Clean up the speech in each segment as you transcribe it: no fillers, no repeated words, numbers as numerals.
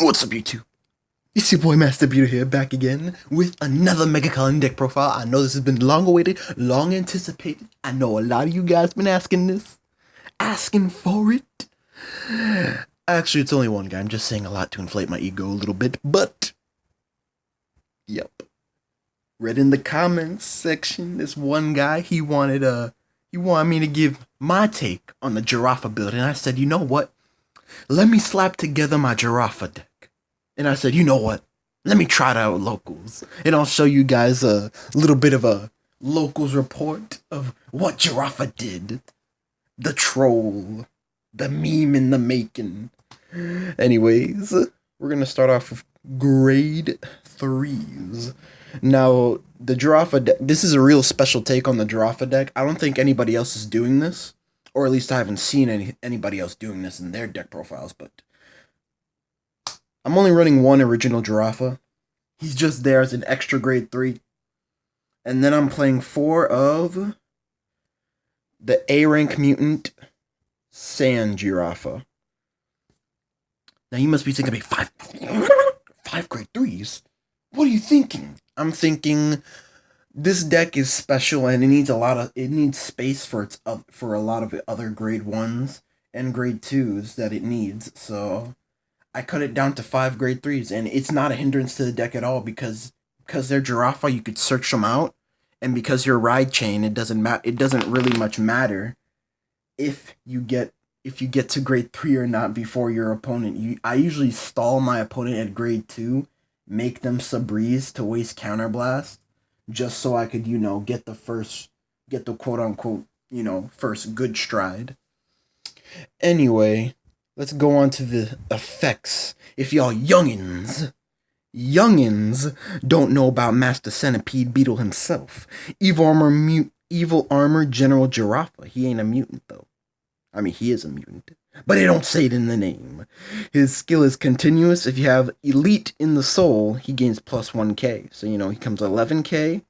What's up, YouTube? It's your boy Master Beetle here, back again with another megacolony deck profile. I know this has been long awaited, long anticipated. I know a lot of you guys been asking this, asking for it. Actually, it's only one guy. I'm just saying a lot to inflate my ego a little bit, but yep. Read in the comments section, this one guy, he wanted me to give my take on the Giraffa build, and I said, you know what? Let me slap together my Giraffa deck. And I said, you know what? Let me try it out with locals. And I'll show you guys a little bit of a locals report of what Giraffa did. The troll. The meme in the making. Anyways, we're going to start off with grade 3s. Now, the Giraffa deck, this is a real special take on the Giraffa deck. I don't think anybody else is doing this. Or at least I haven't seen anybody else doing this in their deck profiles, but I'm only running one original Giraffa. He's just there as an extra grade 3. And then I'm playing 4 of the A rank mutant Sand Giraffa. Now you must be thinking, five grade 3s? What are you thinking? I'm thinking this deck is special and it needs space for a lot of other grade 1s and grade 2s that it needs. So I cut it down to 5 grade 3s, and it's not a hindrance to the deck at all because they're Giraffa, you could search them out, and because you're ride chain, it doesn't really much matter if you get to grade 3 or not before your opponent. I usually stall my opponent at grade 2, make them sub-breeze to waste counterblast, just so I could, get the quote unquote, first good stride. Anyway, let's go on to the effects. If y'all youngins don't know about Master Centipede Beetle himself, Evil Armor General Giraffa. He ain't a mutant though. I mean, he is a mutant, but they don't say it in the name. His skill is continuous. If you have Elite in the Soul, he gains plus 1k. So, he comes 11k.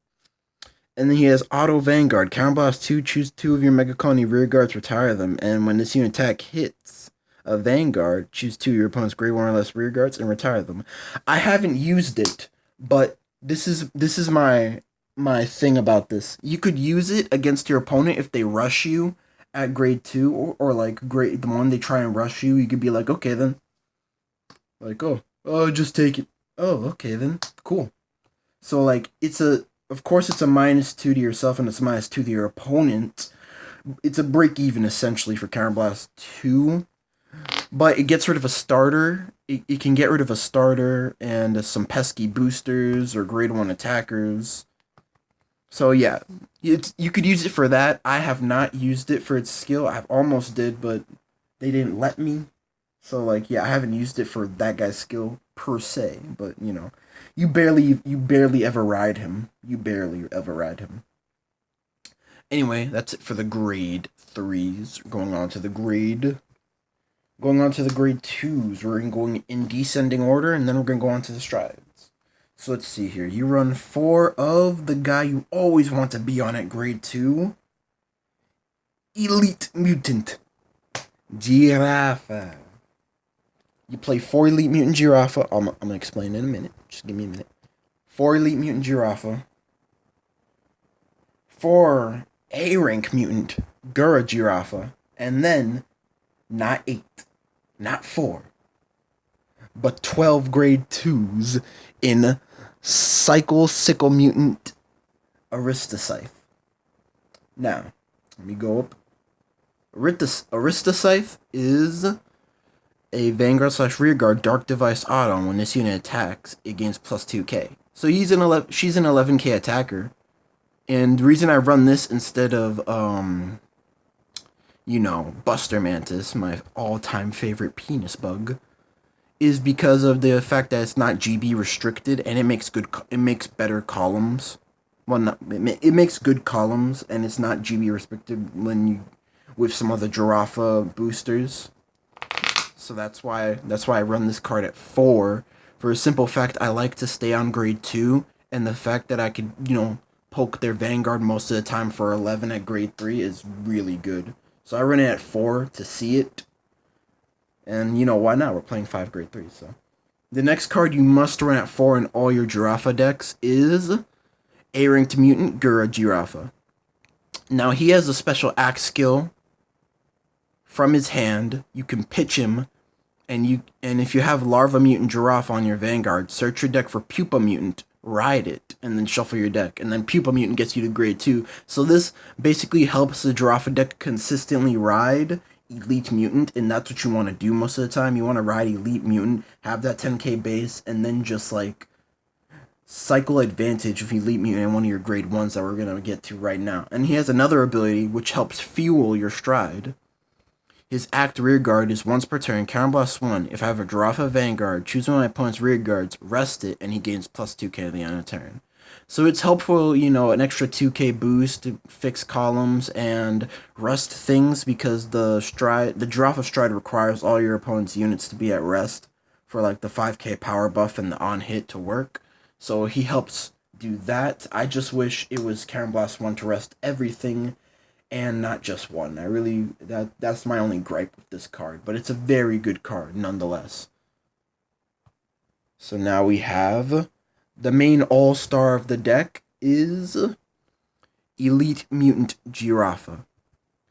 And then he has Auto Vanguard. Counterblast 2, choose 2 of your megacolony rear guards, retire them. And when this unit attack hits a Vanguard, choose 2 of your opponent's grade 1 or less rear guards and retire them. I haven't used it, but this is my thing about this. You could use it against your opponent if they rush you at grade 2 or like grade 1, they try and rush you. You could be like, okay then. Like, oh, just take it. Oh, okay then. Cool. So like of course it's a -2 to yourself and it's a -2 to your opponent. It's a break even essentially for Counterblast 2. But it gets rid of a starter. It can get rid of a starter and some pesky boosters or grade 1 attackers. So yeah, you could use it for that. I have not used it for its skill. I almost did, but they didn't let me. So like, yeah, I haven't used it for that guy's skill per se. But you barely ever ride him. Anyway, that's it for the grade 3s. Going on to the grade 2s. We're going in descending order, and then we're going to go on to the strides. So let's see here. You run 4 of the guy you always want to be on at grade 2. Elite Mutant Giraffa. You play 4 Elite Mutant Giraffa. I'm going to explain in a minute. Just give me a minute. 4 Elite Mutant Giraffa. 4 A-Rank Mutant Giraffa. And then, not 8. Not 4. But 12 grade 2s in Sickle Mutant Aristocythe. Now, let me go up. Aristocythe is a Vanguard / Rearguard Dark Device Auto. When this unit attacks, it gains plus 2k. So she's an 11k attacker. And the reason I run this instead of Buster Mantis, my all-time favorite penis bug, is because of the fact that it's not GB restricted and it makes better columns. Well, it makes good columns and it's not GB restricted with some other Giraffa boosters. So that's why I run this card at 4. For a simple fact, I like to stay on grade 2, and the fact that I could, poke their Vanguard most of the time for 11 at grade 3 is really good. So I run it at 4 to see it. And, why not? We're playing 5 grade 3s, so. The next card you must run at 4 in all your Giraffa decks is A-ranked mutant Giraffa. Now he has a special axe skill. From his hand, you can pitch him, and if you have Larva Mutant Giraffe on your Vanguard, search your deck for Pupa Mutant, ride it, and then shuffle your deck. And then Pupa Mutant gets you to grade 2. So this basically helps the Giraffa deck consistently ride Elite Mutant, and that's what you want to do most of the time. You want to ride Elite Mutant, have that 10k base, and then just like cycle advantage with Elite Mutant and one of your grade 1s that we're going to get to right now. And he has another ability which helps fuel your stride. His Act Rearguard is once per turn, counterblast 1. If I have a Giraffa Vanguard, choose one of my opponent's rearguards, rest it, and he gains plus 2k at the end of the turn. So it's helpful, you know, an extra 2k boost to fix columns and rest things, because the Giraffa Stride requires all your opponent's units to be at rest for like the 5k power buff and the on hit to work. So he helps do that. I just wish it was counterblast 1 to rest everything and not just one. That's my only gripe with this card, but it's a very good card nonetheless. So now we have the main all-star of the deck is Elite Mutant Giraffa.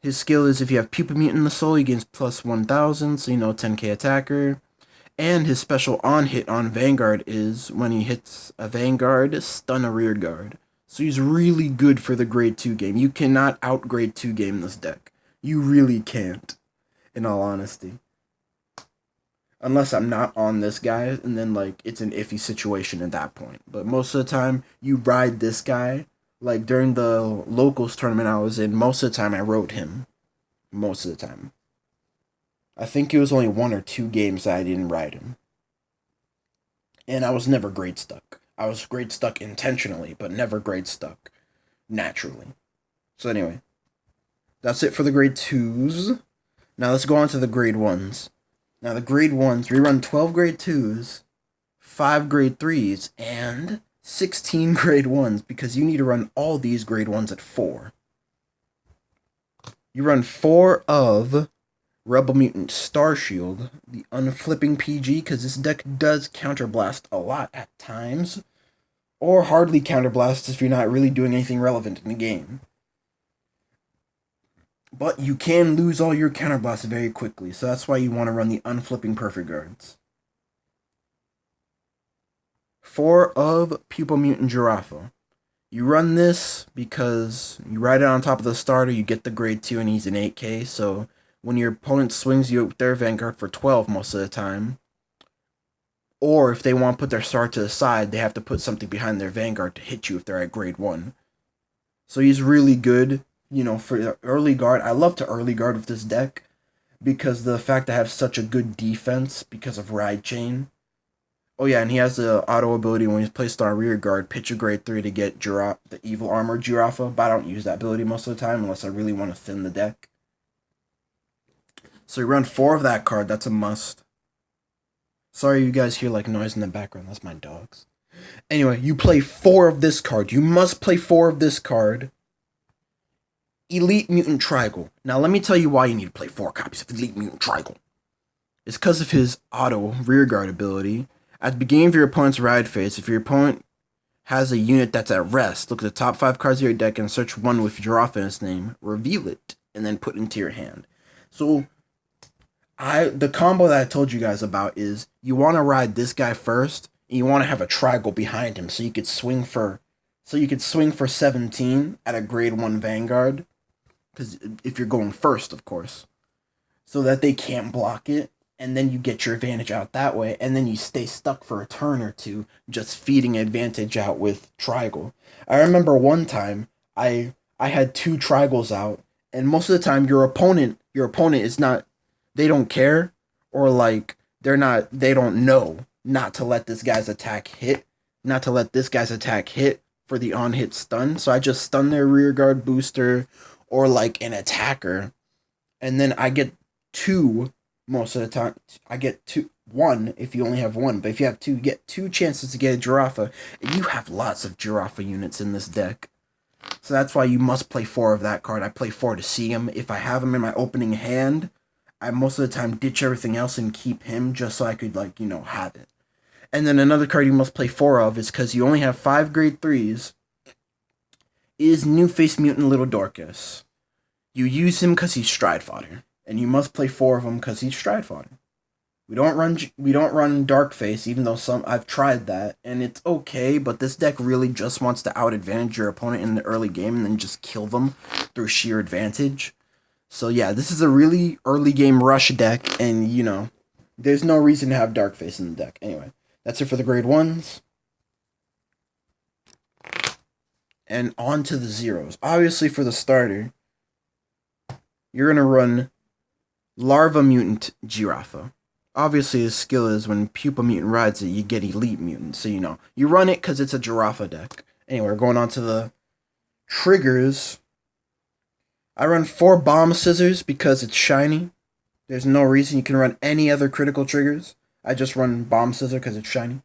His skill is if you have Pupa Mutant in the soul, he gains plus 1000, so you know 10k attacker. And his special on-hit on Vanguard is when he hits a Vanguard, stun a rearguard. So he's really good for the grade 2 game. You cannot out-grade 2 game this deck. You really can't, in all honesty. Unless I'm not on this guy, and then like it's an iffy situation at that point. But most of the time, you ride this guy. Like during the locals tournament I was in, most of the time I rode him. Most of the time. I think it was only 1 or 2 games that I didn't ride him. And I was never grade stuck. I was grade stuck intentionally, but never grade stuck naturally. So anyway, that's it for the grade 2s. Now let's go on to the grade 1s. Now the grade 1s, we run 12 grade 2s, 5 grade 3s, and 16 grade 1s, because you need to run all these grade 1s at 4. You run 4 of Rebel Mutant Star Shield, the unflipping PG, because this deck does counterblast a lot at times, or hardly counterblast if you're not really doing anything relevant in the game. But you can lose all your counterblasts very quickly, so that's why you want to run the unflipping Perfect Guards. 4 of Pupa Mutant Giraffa. You run this because you ride it on top of the starter, you get the grade 2, and he's an 8k, so when your opponent swings you with their Vanguard for 12 most of the time, or if they want to put their star to the side, they have to put something behind their Vanguard to hit you if they're at grade 1. So he's really good, you know, for the early guard. I love to early guard with this deck, because the fact that I have such a good defense because of Ride Chain. Oh yeah, and he has the auto ability when he's placed on rear guard, pitch a grade 3 to get the evil armor Giraffa, but I don't use that ability most of the time unless I really want to thin the deck. So you run 4 of that card, that's a must. Sorry you guys hear like noise in the background, that's my dogs. Anyway, you play 4 of this card. You must play 4 of this card. Elite Mutant Trigal. Now let me tell you why you need to play 4 copies of Elite Mutant Trigal. It's because of his auto rearguard ability. At the beginning of your opponent's ride phase, if your opponent has a unit that's at rest, look at the top 5 cards of your deck and search one with Giraffa in its name, reveal it, and then put it into your hand. So the combo that I told you guys about is you want to ride this guy first, and you want to have a Trigal behind him so you could swing for 17 at a grade 1 Vanguard, because if you're going first, of course, so that they can't block it, and then you get your advantage out that way, and then you stay stuck for a turn or two just feeding advantage out with Trigal. I remember one time I had 2 Trigals out, and most of the time your opponent is not, they don't care, or like they don't know not to let this guy's attack hit, for the on-hit stun. So I just stun their rear guard booster or like an attacker, and then I get 2 most of the time. I get 1 if you only have 1, but if you have 2, you get 2 chances to get a Giraffa, and you have lots of Giraffa units in this deck. So that's why you must play 4 of that card. I play 4 to see him. If I have him in my opening hand, I most of the time ditch everything else and keep him just so I could, like, you know, have it. And then another card you must play 4 of is because you only have 5 grade 3s, is New Face Mutant Little Dorcas. You use him because he's stride fodder, and you must play 4 of him because he's stride fodder. We don't run Dark Face, even though I've tried that, and it's okay, but this deck really just wants to out advantage your opponent in the early game and then just kill them through sheer advantage. So yeah, this is a really early game rush deck, and you know, there's no reason to have Dark Face in the deck. Anyway, that's it for the grade 1s. And on to the zeros. Obviously, for the starter, you're going to run Larva Mutant Giraffa. Obviously, his skill is when Pupa Mutant rides it, you get Elite Mutant. So, you know, you run it because it's a Giraffa deck. Anyway, we're going on to the triggers. I run 4 Bomb Scissors because it's shiny. There's no reason you can run any other critical triggers. I just run Bomb Scissor because it's shiny.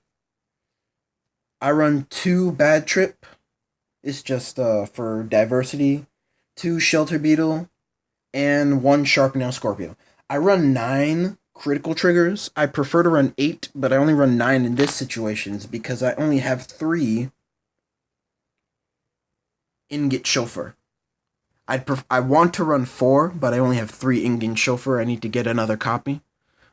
I run 2 Bad Trip. It's just for diversity. 2 Shelter Beetle. And 1 Sharp Nail Scorpio. I run 9 critical triggers. I prefer to run 8, but I only run 9 in this situations because I only have 3 Ingot Chauffeur. I want to run 4, but I only have 3 Ingot Chauffeur. I need to get another copy.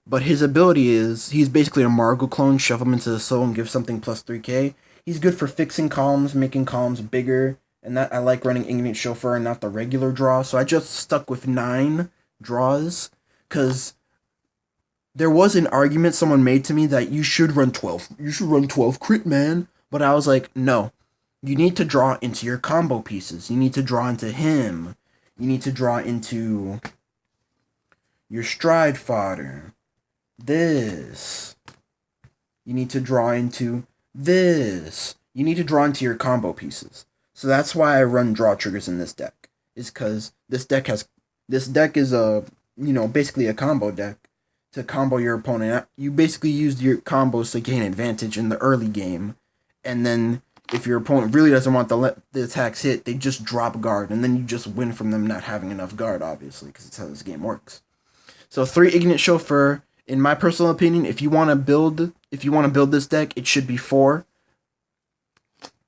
But his ability is, he's basically a Margle clone. Shove him into the soul and give something plus 3k. He's good for fixing columns, making columns bigger. And that I like running Ingot Chauffeur and not the regular draw. So I just stuck with 9 draws. Because there was an argument someone made to me that you should run 12. You should run 12 crit, man. But I was like, no. You need to draw into your combo pieces. You need to draw into him. You need to draw into your stride fodder. This. You need to draw into this. You need to draw into your combo pieces. So that's why I run draw triggers in this deck. Is because this deck is a, you know, basically a combo deck to combo your opponent. You basically use your combos to gain advantage in the early game, and then if your opponent really doesn't want to let the attacks hit, they just drop guard, and then you just win from them not having enough guard, obviously, because it's how this game works. So 3 Ignis Chauffeur. In my personal opinion, if you want to build this deck, it should be 4.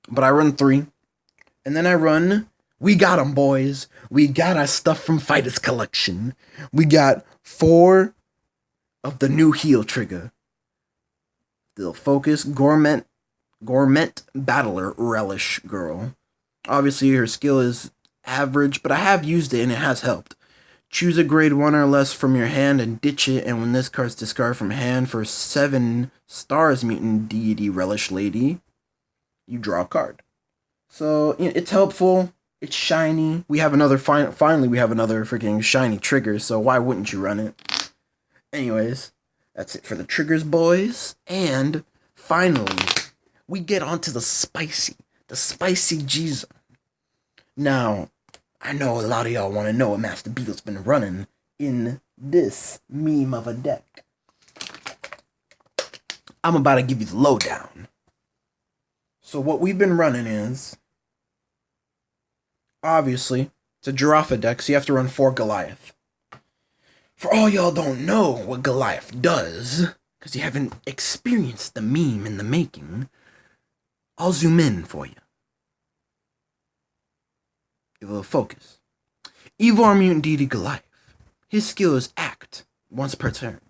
But I run 3. And then I run, we got 'em, boys. We got our stuff from Fighters Collection. We got 4 of the new heal trigger. The Focus Gourmet Battler Relish Girl. Obviously, her skill is average, but I have used it and it has helped. Choose a grade 1 or less from your hand and ditch it, and when this card's discarded from hand for 7 stars Mutant Deity Relish Lady, you draw a card. So, you know, it's helpful. It's shiny. We have another, finally we have another freaking shiny trigger, so why wouldn't you run it? Anyways, that's it for the triggers, boys. And finally, we get onto the spicy G-Zone. Now, I know a lot of y'all want to know what Master Beetle's been running in this meme of a deck. I'm about to give you the lowdown. So what we've been running is, obviously, it's a Giraffa deck, so you have to run 4 Goliath. For all y'all don't know what Goliath does, because you haven't experienced the meme in the making, I'll zoom in for you. Give a little focus. Evil Mutant Deity Goliath. His skill is Act, once per turn.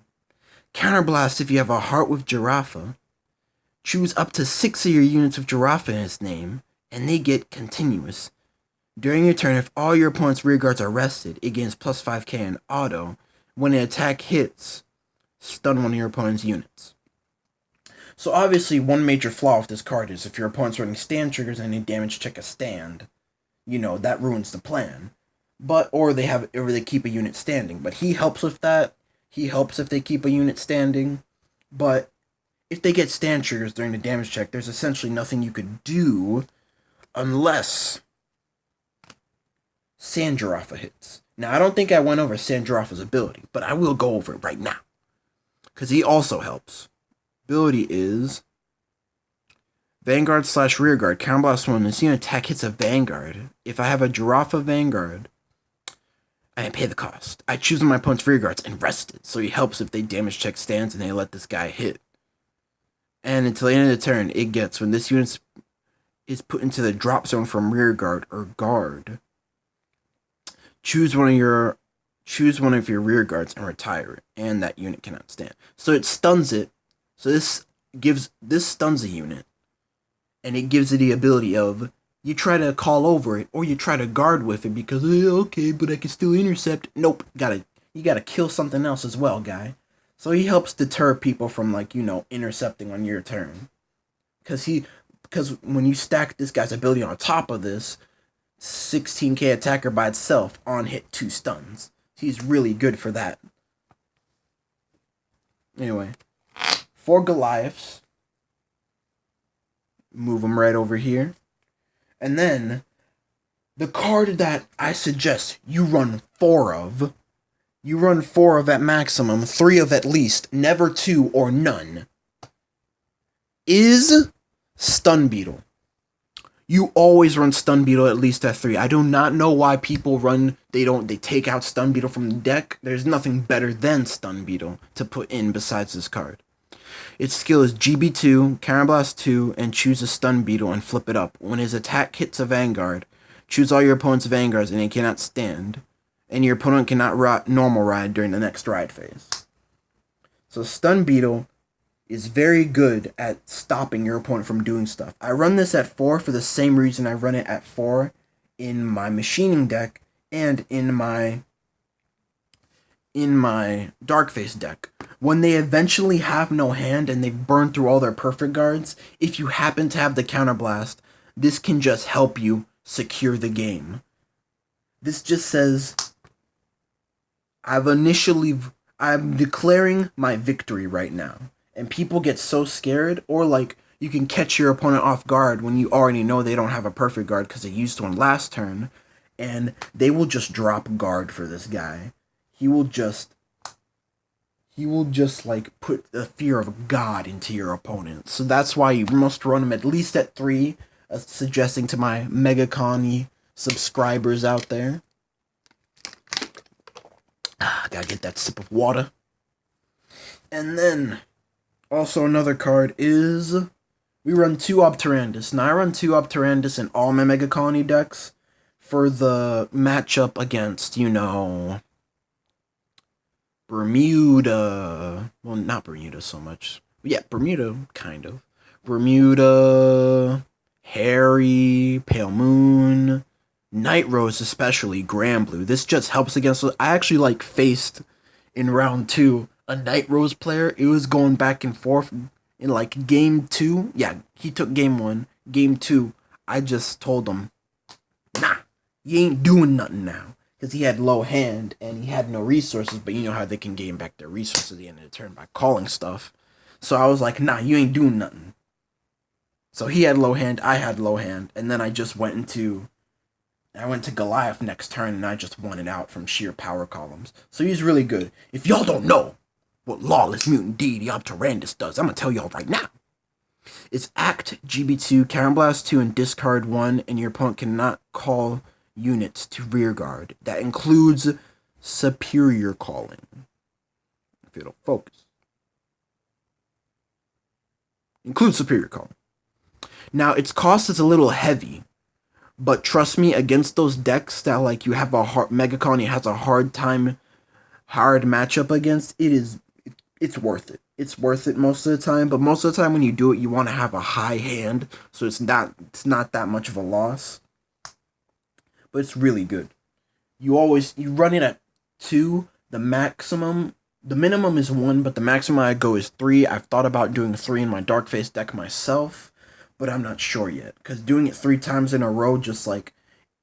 Counterblast if you have a heart with Giraffa. Choose up to 6 of your units with Giraffa in his name, and they get continuous. During your turn, if all your opponent's rear guards are rested, it gains plus 5k in auto. When an attack hits, stun one of your opponent's units. So obviously, one major flaw with this card is if your opponent's running stand triggers and they damage check a stand, you know, that ruins the plan. Or they keep a unit standing. But he helps with that. He helps if they keep a unit standing. But if they get stand triggers during the damage check, there's essentially nothing you could do unless Sand Giraffa hits. Now, I don't think I went over Sand Giraffa's ability, but I will go over it right now, because he also helps. Ability is Vanguard / Rearguard. Counterblast 1. As soon as an attack hits a Vanguard, if I have a Giraffa Vanguard, I pay the cost. I choose my opponent's rearguards and rest it, so he helps if they damage check stands and they let this guy hit. And until the end of the turn, it gets, when this unit is put into the drop zone from rear guard or guard, choose one of your rear guards and retire it, and that unit cannot stand. So it stuns it. So this stuns a unit, and it gives it the ability of, you try to call over it or you try to guard with it because okay, but I can still intercept. Nope, you gotta kill something else as well, guy. So he helps deter people from, like, intercepting on your turn, because when you stack this guy's ability on top of this 16k attacker by itself, on hit 2 stuns. He's really good for that. Anyway, 4 Goliaths. Move them right over here. And then, the card that I suggest you run 4 of, at maximum, 3 of at least, never 2 or none, is Stun Beetle. You always run Stun Beetle at least at 3. I do not know why people they take out Stun Beetle from the deck. There's nothing better than Stun Beetle to put in besides this card. Its skill is GB2, Cannon Blast 2, and choose a Stun Beetle and flip it up. When his attack hits a Vanguard, choose all your opponent's Vanguards and it cannot stand. And your opponent cannot normal ride during the next ride phase. So Stun Beetle is very good at stopping your opponent from doing stuff. I run this at 4 for the same reason I run it at 4 in my machining deck and in my Darkface deck. When they eventually have no hand and they've burned through all their perfect guards, if you happen to have the counterblast, this can just help you secure the game. This just says, I'm declaring my victory right now. And people get so scared, or like, you can catch your opponent off guard when you already know they don't have a perfect guard because they used one last turn, and they will just drop guard for this guy. He will just like put the fear of God into your opponent. So that's why you must run him at least at 3, suggesting to my megacolony subscribers out there. Gotta get that sip of water. And then, also another card is, we run 2 Obturandus. Now I run 2 Obturandus in all my megacolony decks for the matchup against, Bermuda. Well, not Bermuda so much. Yeah, Bermuda, kind of. Bermuda, Harry, Pale Moon, Night Rose, especially Grand Blue. This just helps against. I actually faced in round 2 a Night Rose player. It was going back and forth in game 2. Yeah, he took game 1. Game 2, I just told him, nah, you ain't doing nothing now. Because he had low hand and he had no resources, but you know how they can gain back their resources at the end of the turn by calling stuff. So I was like, nah, you ain't doing nothing. So he had low hand, I had low hand, and then I just went to Goliath next turn and I just won it out from sheer power columns. So he's really good. If y'all don't know what Lawless Mutant Deity Obturandus does, I'm gonna tell y'all right now. It's Act GB2, Cannon Blast 2, and discard 1, and your opponent cannot call units to rear guard. That includes superior calling. If it'll focus. Includes superior calling. Now, its cost is a little heavy, but trust me, against those decks that you have a hard, megacolony has a hard matchup against, it's worth it. It's worth it most of the time, but most of the time when you do it, you want to have a high hand, so it's not that much of a loss. But it's really good. You run it at 2. The minimum is 1, but the maximum I go is 3. I've thought about doing 3 in my Darkface deck myself, but I'm not sure yet. Because doing it 3 times in a row,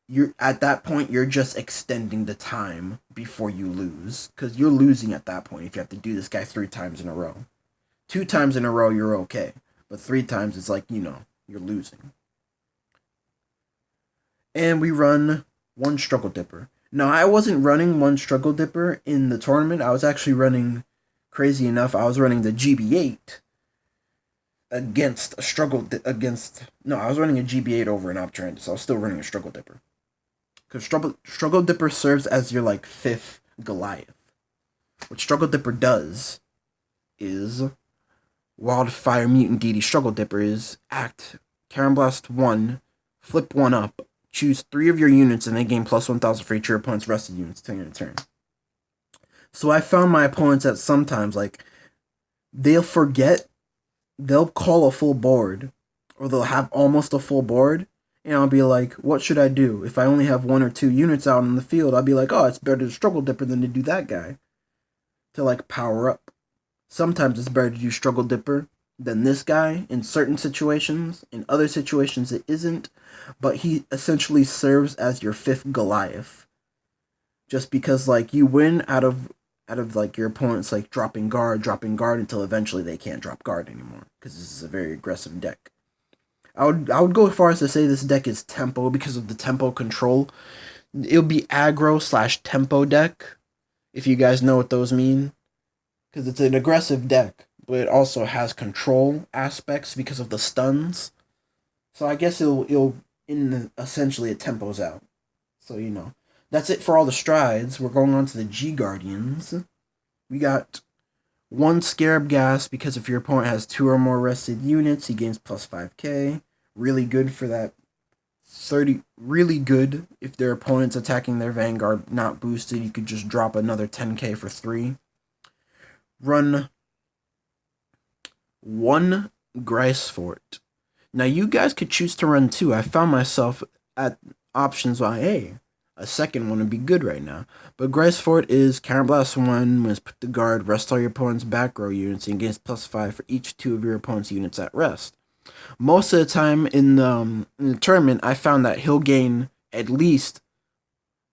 you're at that point, you're just extending the time before you lose. Because you're losing at that point if you have to do this guy 3 times in a row. 2 times in a row, you're okay. But 3 times, it's you're losing. And we run 1 Struggle Dipper. Now, I wasn't running 1 Struggle Dipper in the tournament. I was actually running, crazy enough, I was running the GB8 against a Struggle no, I was running a GB8 over an Obturandus. I was still running a Struggle Dipper. Because Struggle Dipper serves as your, 5th Goliath. What Struggle Dipper does is, Wildfire Mutant Deity Struggle Dipper is act Karen Blast 1, flip 1 up, choose 3 of your units and they gain plus 1000 for each of your opponent's rested units till your turn. So I found my opponents at sometimes, like, they'll call a full board, or they'll have almost a full board, and I'll be like, what should I do? If I only have 1 or 2 units out in the field, I'll be like, oh, it's better to Struggle Dipper than to do that guy. To, like, power up. Sometimes it's better to do Struggle Dipper than this guy in certain situations. In other situations it isn't, but he essentially serves as your 5th Goliath. Just because, like, you win out of like your opponent's like dropping guard until eventually they can't drop guard anymore, because this is a very aggressive deck. I would go as far as to say this deck is tempo because of the tempo control. It'll be aggro / tempo deck, if you guys know what those mean, because it's an aggressive deck, but it also has control aspects because of the stuns. So I guess essentially it tempos out. So that's it for all the strides. We're going on to the G Guardians. We got 1 Scarab Gas because if your opponent has 2 or more rested units, he gains plus 5k. Really good for that 30. Really good if their opponent's attacking their Vanguard not boosted. You could just drop another 10k for 3. Run 1 Grice Fort. Now you guys could choose to run 2. I found myself at options like, hey, a second one would be good right now. But Grice Fort is Karen Blast 1, when it's put to guard, rest all your opponent's back row units and gains plus 5 for each 2 of your opponent's units at rest. Most of the time in the tournament, I found that he'll gain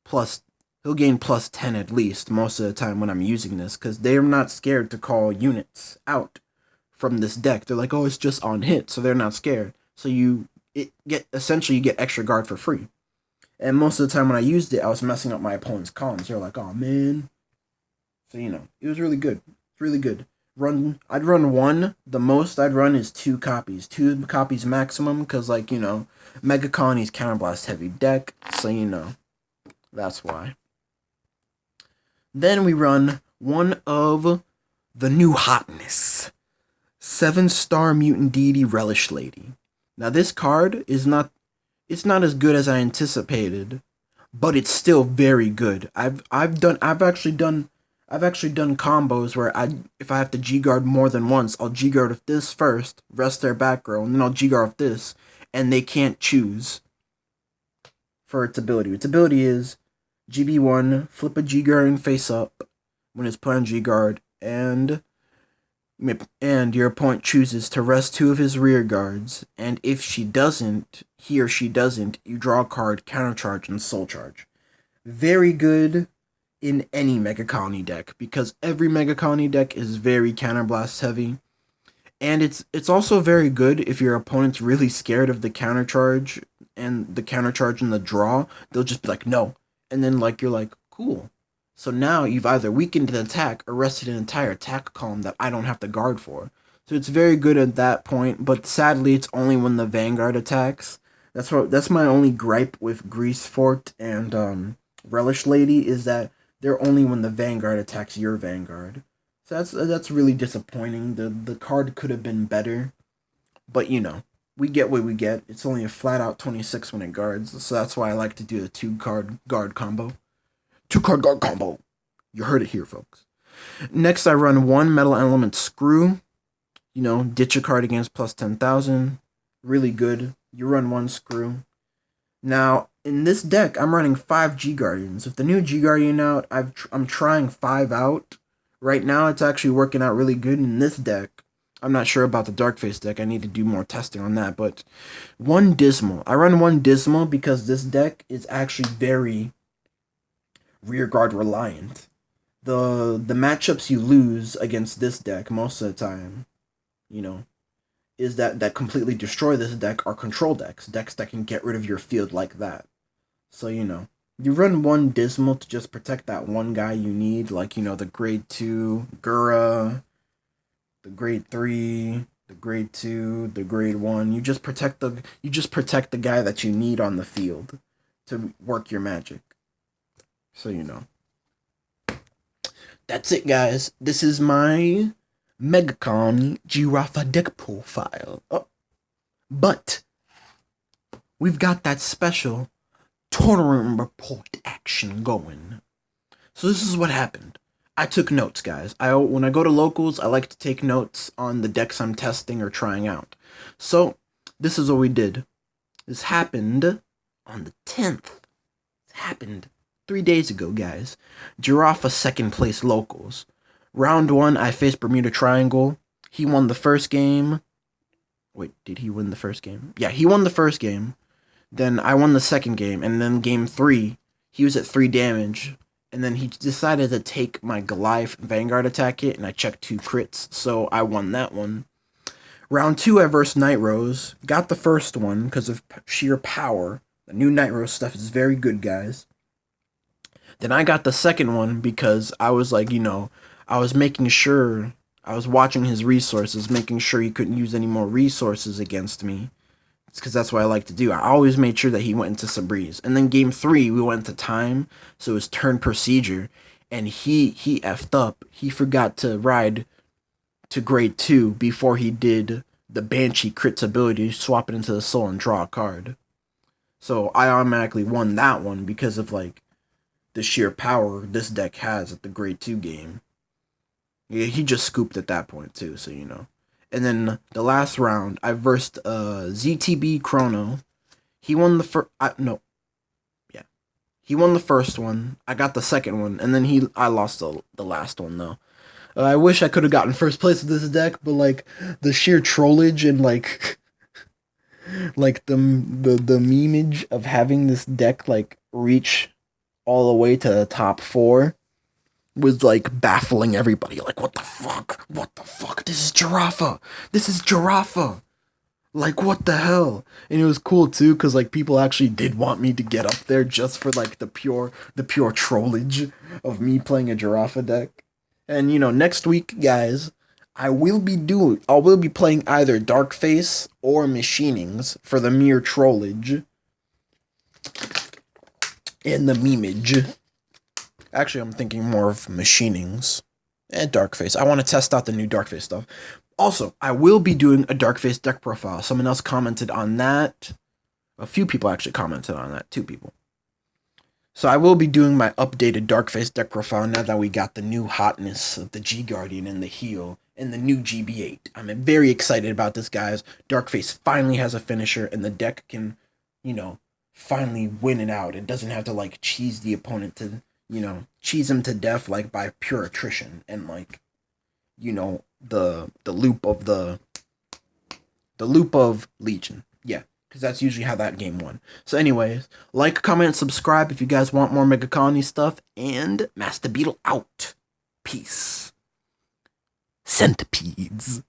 plus 10 at least most of the time when I'm using this, because they're not scared to call units out from this deck. They're like, oh, it's just on hit, so they're not scared. So you get extra guard for free. And most of the time when I used it, I was messing up my opponent's columns. They're like, oh, man. So, it was really good. It's really good. I'd run 1. The most I'd run is 2 copies. 2 copies maximum, because, like, megacolony's counterblast heavy deck. So, that's why. Then we run 1 of the new hotness. 7-star Mutant Deity Relish Lady. Now, this card is not... It's not as good as I anticipated, but it's still very good. I've actually done combos where if I have to G-guard more than once, I'll G-guard with this first, rest their back row, and then I'll G-guard with this, and they can't choose for its ability. Its ability is GB1, flip a G-guard face up when it's put on G-guard, and your opponent chooses to rest 2 of his rear guards, and if he or she doesn't, you draw a card, countercharge, and soul charge. Very good in any megacolony deck, because every megacolony deck is very counterblast heavy, and it's also very good if your opponent's really scared of the countercharge and the draw. They'll just be like, no, and then you're like, cool. So now you've either weakened the attack or rested an entire attack column that I don't have to guard for. So it's very good at that point, but sadly it's only when the Vanguard attacks. That's my only gripe with Grice Fort and Relish Lady, is that they're only when the Vanguard attacks your Vanguard. So that's really disappointing. The card could have been better, but we get what we get. It's only a flat out 26 when it guards, so that's why I like to do the 2-card guard combo. 2-card guard combo. You heard it here, folks. Next, I run 1 Metal Element Screw. Ditch a card against plus 10,000. Really good. You run 1 Screw. Now, in this deck, I'm running 5 G Guardians. With the new G Guardian out, I'm trying 5 out. Right now, it's actually working out really good in this deck. I'm not sure about the Darkface deck. I need to do more testing on that. But 1 Dismal. I run 1 Dismal because this deck is actually very rearguard reliant. The matchups you lose against this deck most of the time, is that completely destroy this deck are control decks that can get rid of your field like that. So you run 1 Dismal to just protect that one guy you need, like the grade 2 Gura, the grade 3, the grade 2, the grade 1. You just protect the guy that you need on the field to work your magic. So that's it, guys. This is my megacolony Giraffa deck profile. Oh, but we've got that special tournament report action going. So this is what happened. I took notes, guys. When I go to locals, I like to take notes on the decks I'm testing or trying out. So this is what we did. This happened on the 10th. It happened 3 days ago, guys. Giraffa second place locals. Round 1, I faced Bermuda Triangle. He won the first game. Wait, did he win the first game? Yeah, he won the first game. Then I won the second game. And then game 3, he was at 3 damage. And then he decided to take my Goliath Vanguard attack hit. And I checked 2 crits. So I won that one. Round 2, I versed Night Rose. Got the first one because of sheer power. The new Night Rose stuff is very good, guys. Then I got the second one because I was like, I was making sure, I was watching his resources, making sure he couldn't use any more resources against me. It's because that's what I like to do. I always made sure that he went into Sabreeze. And then game 3, we went to time, so it was turn procedure. And he effed up. He forgot to ride to grade 2 before he did the Banshee crits ability, swap it into the soul and draw a card. So I automatically won that one because of like the sheer power this deck has at the grade 2 game. Yeah, he just scooped at that point too, so And then the last round, I versed ZTB Chrono. He won the first. He won the first one. I got the second one, and then I lost the last one though. I wish I could have gotten first place with this deck, but like the sheer trollage and like the memeage of having this deck like reach all the way to the top 4 was like baffling everybody. Like, what the fuck? What the fuck? This is Giraffa. This is Giraffa. Like, what the hell? And it was cool too, because like people actually did want me to get up there just for like the pure trollage of me playing a Giraffa deck. And next week, guys, I will be playing either Darkface or Machinings for the mere trollage and the memeage. Actually, I'm thinking more of Machinings and Darkface. I want to test out the new Darkface stuff. Also, I will be doing a Darkface deck profile. Someone else commented on that. A few people actually commented on that. 2 people. So I will be doing my updated Darkface deck profile now that we got the new hotness of the G-Guardian and the heal and the new GB8. I'm very excited about this, guys. Darkface finally has a finisher and the deck can, finally win it out. It doesn't have to like cheese the opponent to, cheese him to death like by pure attrition and like, the loop of Legion. Yeah. Because that's usually how that game won. So anyways, like, comment, subscribe if you guys want more megacolony stuff. And Master Beetle out. Peace. Centipedes.